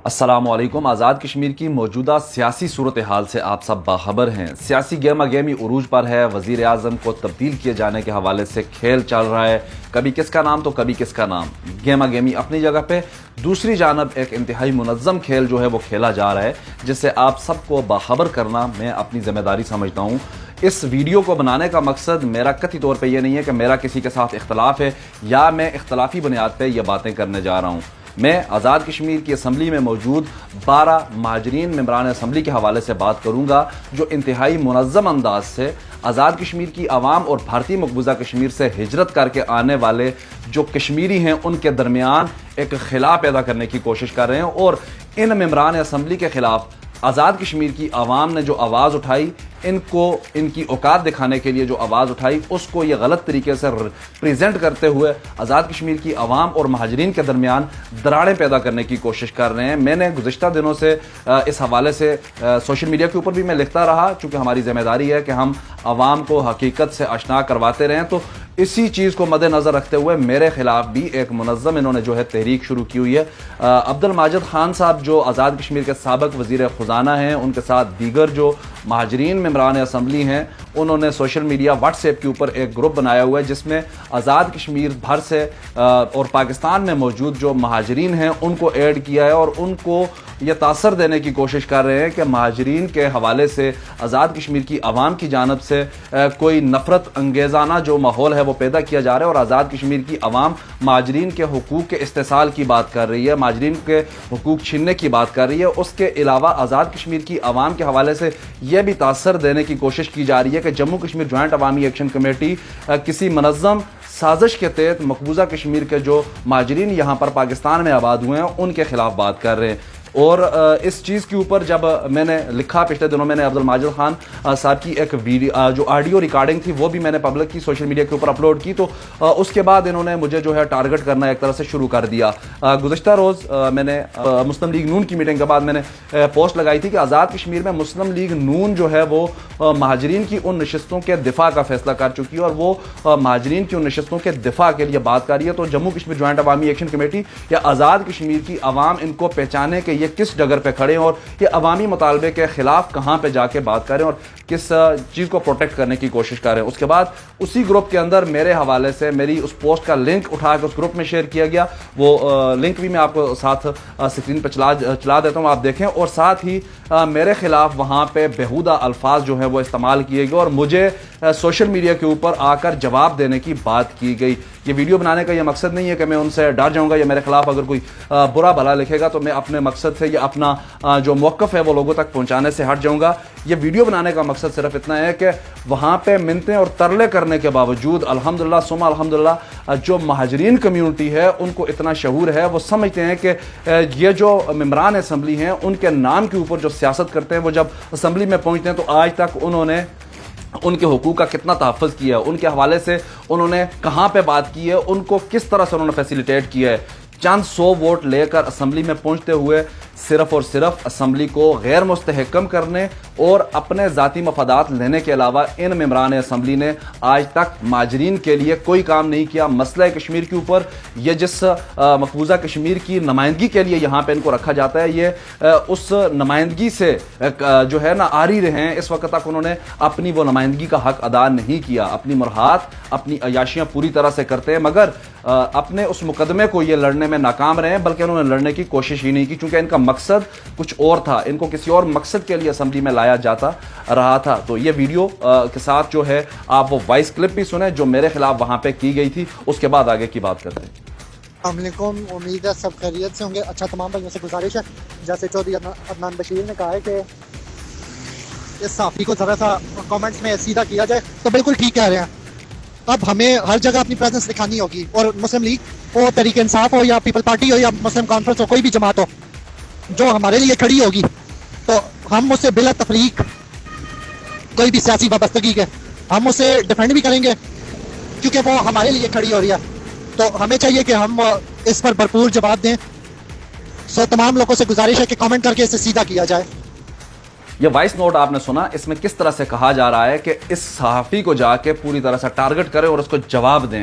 السلام علیکم۔ آزاد کشمیر کی موجودہ سیاسی صورتحال سے آپ سب باخبر ہیں۔ سیاسی گہما گہمی عروج پر ہے۔ وزیر اعظم کو تبدیل کیے جانے کے حوالے سے کھیل چل رہا ہے، کبھی کس کا نام تو کبھی کس کا نام۔ گہما گہمی اپنی جگہ پہ، دوسری جانب ایک انتہائی منظم کھیل جو ہے وہ کھیلا جا رہا ہے، جس سے آپ سب کو باخبر کرنا میں اپنی ذمہ داری سمجھتا ہوں۔ اس ویڈیو کو بنانے کا مقصد میرا قطعی طور پہ یہ نہیں ہے کہ میرا کسی کے ساتھ اختلاف ہے یا میں اختلافی بنیاد پہ یہ باتیں کرنے جا رہا ہوں۔ میں آزاد کشمیر کی اسمبلی میں موجود 12 مہاجرین ممبران اسمبلی کے حوالے سے بات کروں گا، جو انتہائی منظم انداز سے آزاد کشمیر کی عوام اور بھارتی مقبوضہ کشمیر سے ہجرت کر کے آنے والے جو کشمیری ہیں ان کے درمیان ایک خلا پیدا کرنے کی کوشش کر رہے ہیں، اور ان ممبران اسمبلی کے خلاف آزاد کشمیر کی عوام نے جو آواز اٹھائی، ان کی اوقات دکھانے کے لیے جو آواز اٹھائی، اس کو یہ غلط طریقے سے پریزنٹ کرتے ہوئے آزاد کشمیر کی عوام اور مہاجرین کے درمیان دراڑیں پیدا کرنے کی کوشش کر رہے ہیں۔ میں نے گزشتہ دنوں سے اس حوالے سے سوشل میڈیا کے اوپر بھی میں لکھتا رہا، چونکہ ہماری ذمہ داری ہے کہ ہم عوام کو حقیقت سے آشنا کرواتے رہیں، تو اسی چیز کو مد نظر رکھتے ہوئے میرے خلاف بھی ایک منظم انہوں نے جو ہے تحریک شروع کی ہوئی ہے۔ عبد الماجد خان صاحب جو آزاد کشمیر کے سابق وزیر خزانہ ہیں، ان کے ساتھ دیگر جو مہاجرین ممبران اسمبلی ہیں، انہوں نے سوشل میڈیا واٹس ایپ کے اوپر ایک گروپ بنایا ہوا ہے، جس میں آزاد کشمیر بھر سے اور پاکستان میں موجود جو مہاجرین ہیں ان کو ایڈ کیا ہے، اور ان کو یہ تاثر دینے کی کوشش کر رہے ہیں کہ مہاجرین کے حوالے سے آزاد کشمیر کی عوام کی جانب سے کوئی نفرت انگیزانہ جو ماحول ہے وہ پیدا کیا جا رہا ہے، اور آزاد کشمیر کی عوام مہاجرین کے حقوق کے استحصال کی بات کر رہی ہے، مہاجرین کے حقوق چھیننے کی بات کر رہی ہے۔ اس کے علاوہ آزاد کشمیر کی عوام کے حوالے سے یہ بھی تاثر دینے کی کوشش کی جا رہی ہے کہ جموں کشمیر جوائنٹ عوامی ایکشن کمیٹی کسی منظم سازش کے تحت مقبوضہ کشمیر کے جو مہاجرین یہاں پر پاکستان میں آباد ہوئے ہیں ان کے خلاف بات کر رہے ہیں۔ اور اس چیز کے اوپر جب میں نے لکھا، پچھلے دنوں میں نے عبد الماجد خان صاحب کی ایک ویڈیو جو آڈیو ریکارڈنگ تھی وہ بھی میں نے پبلک کی سوشل میڈیا کے اوپر اپلوڈ کی، تو اس کے بعد انہوں نے مجھے جو ہے ٹارگٹ کرنا ایک طرح سے شروع کر دیا۔ گزشتہ روز میں نے مسلم لیگ نون کی میٹنگ کے بعد میں نے پوسٹ لگائی تھی کہ آزاد کشمیر میں مسلم لیگ نون جو ہے وہ مہاجرین کی ان نشستوں کے دفاع کا فیصلہ کر چکی ہے، اور وہ مہاجرین کی ان نشستوں کے دفاع کے لیے بات کر رہی ہے۔ تو جموں کشمیر جوائنٹ عوامی ایکشن کمیٹی یا آزاد کشمیر کی عوام ان کو پہچانے کہ یہ کس ڈگر پہ کھڑے ہیں اور یہ عوامی مطالبے کے خلاف کہاں پہ جا کے بات کریں اور کس چیز کو پروٹیکٹ کرنے کی کوشش کر رہے ہیں۔ اس کے بعد اسی گروپ کے اندر میرے حوالے سے میری اس پوسٹ کا لنک اٹھا کے اس گروپ میں شیئر کیا گیا، وہ لنک بھی میں آپ کو ساتھ اسکرین پہ چلا دیتا ہوں، آپ دیکھیں۔ اور ساتھ ہی میرے خلاف وہاں پہ بیہودہ الفاظ جو ہیں وہ استعمال کیے گئے، اور مجھے سوشل میڈیا کے اوپر آ کر جواب دینے کی بات کی گئی۔ یہ ویڈیو بنانے کا یہ مقصد نہیں ہے کہ میں ان سے ڈر جاؤں گا یا میرے خلاف اگر کوئی برا بھلا لکھے گا تو میں اپنے مقصد سے یا اپنا جو موقف ہے وہ لوگوں تک پہنچانے سے ہٹ جاؤں گا۔ یہ ویڈیو بنانے کا مقصد صرف اتنا ہے کہ وہاں پہ منتیں اور ترلے کرنے کے باوجود الحمدللہ ثم الحمدللہ جو مہاجرین کمیونٹی ہے ان کو اتنا شعور ہے، وہ سمجھتے ہیں کہ یہ جو ممبران اسمبلی ہیں ان کے نام کے اوپر جو سیاست کرتے ہیں، وہ جب اسمبلی میں پہنچتے ہیں تو آج تک انہوں نے ان کے حقوق کا کتنا تحفظ کیا ہے، ان کے حوالے سے انہوں نے کہاں پہ بات کی ہے، ان کو کس طرح سے انہوں نے فیسیلیٹیٹ کیا ہے۔ چند 100 ووٹ لے کر اسمبلی میں پہنچتے ہوئے صرف اور صرف اسمبلی کو غیر مستحکم کرنے اور اپنے ذاتی مفادات لینے کے علاوہ ان ممبران اسمبلی نے آج تک مہاجرین کے لیے کوئی کام نہیں کیا۔ مسئلہ کشمیر کے اوپر یہ جس مقبوضہ کشمیر کی نمائندگی کے لیے یہاں پہ ان کو رکھا جاتا ہے، یہ اس نمائندگی سے جو ہے نا آری رہے ہیں۔ اس وقت تک انہوں نے اپنی وہ نمائندگی کا حق ادا نہیں کیا، اپنی مرحات اپنی عیاشیاں پوری طرح سے کرتے ہیں، مگر اپنے اس مقدمے کو یہ لڑنے میں ناکام رہے ہیں، بلکہ انہوں نے لڑنے کی کوشش ہی نہیں کی، چونکہ ان کا مقصد کچھ اور تھا، ان کو کسی اور مقصد کے لیے اسمبلی میں لایا جاتا رہا تھا۔ تو یہ ویڈیو کے ساتھ جو ہے آپ وہ وائس کلپ بھی سنیں جو میرے خلاف وہاں پہ کی گئی تھی، اس کے بعد آگے کی بات کرتے ہیں۔ السلام علیکم، امید ہے سب خیریت سے ہوں گے۔ اچھا، تمام بھائیوں سے گزارش ہے، جیسے چودھری عدنان بشیر نے کہا ہے کہ اس صحافی کو ذرا سا کامنٹس میں سیدھا کیا جائے، تو بالکل ٹھیک کہہ رہے ہیں۔ اب ہمیں ہر جگہ اپنی پریزنس دکھانی ہوگی، اور مسلم لیگ ہو، تحریک انصاف ہو، یا پیپل پارٹی ہو، یا مسلم کانفرنس ہو، کوئی بھی جماعت ہو جو ہمارے لیے کھڑی ہوگی، تو ہم اسے بلا تفریق کوئی بھی سیاسی وابستگی کے ہم اسے ڈیفینڈ بھی کریں گے، کیونکہ وہ ہمارے لیے کھڑی ہو رہی ہے۔ تو ہمیں چاہیے کہ ہم اس پر بھرپور جواب دیں۔ تمام لوگوں سے گزارش ہے کہ کامنٹ کر کے اسے سیدھا کیا جائے۔ یہ وائس نوٹ آپ نے سنا، اس میں کس طرح سے کہا جا رہا ہے کہ اس صحافی کو جا کے پوری طرح سے ٹارگٹ کریں اور اس کو جواب دیں۔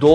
2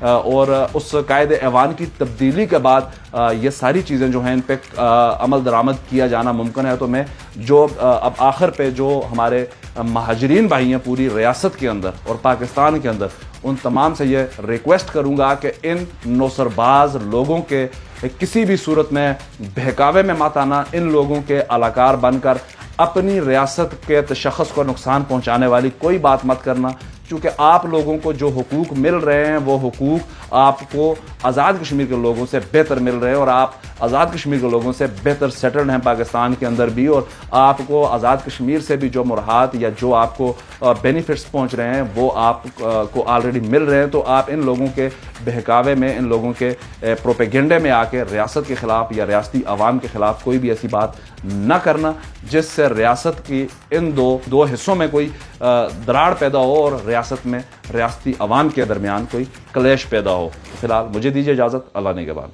اور اس قائد ایوان کی تبدیلی کے بعد یہ ساری چیزیں جو ہیں ان پہ عمل درآمد کیا جانا ممکن ہے. تو میں جو اب آخر پہ جو ہمارے مہاجرین بھائی ہیں پوری ریاست کے اندر اور پاکستان کے اندر, ان تمام سے یہ ریکویسٹ کروں گا کہ ان نوسرباز لوگوں کے کسی بھی صورت میں بہکاوے میں مت آنا, ان لوگوں کے علاقار بن کر اپنی ریاست کے تشخص کو نقصان پہنچانے والی کوئی بات مت کرنا, چونکہ آپ لوگوں کو جو حقوق مل رہے ہیں وہ حقوق آپ کو آزاد کشمیر کے لوگوں سے بہتر مل رہے ہیں, اور آپ آزاد کشمیر کے لوگوں سے بہتر سیٹلڈ ہیں پاکستان کے اندر بھی, اور آپ کو آزاد کشمیر سے بھی جو مرحات یا جو آپ کو بینیفٹس پہنچ رہے ہیں وہ آپ کو آلریڈی مل رہے ہیں. تو آپ ان لوگوں کے بہکاوے میں, ان لوگوں کے پروپیگنڈے میں آ کے ریاست کے خلاف یا ریاستی عوام کے خلاف کوئی بھی ایسی بات نہ کرنا جس سے ریاست کی ان دو حصوں میں کوئی دراڑ پیدا ہو اور ریاست میں ریاستی عوام کے درمیان کوئی کلیش پیدا ہو. فی الحال مجھے دیجیے اجازت. اللہ نگہبان.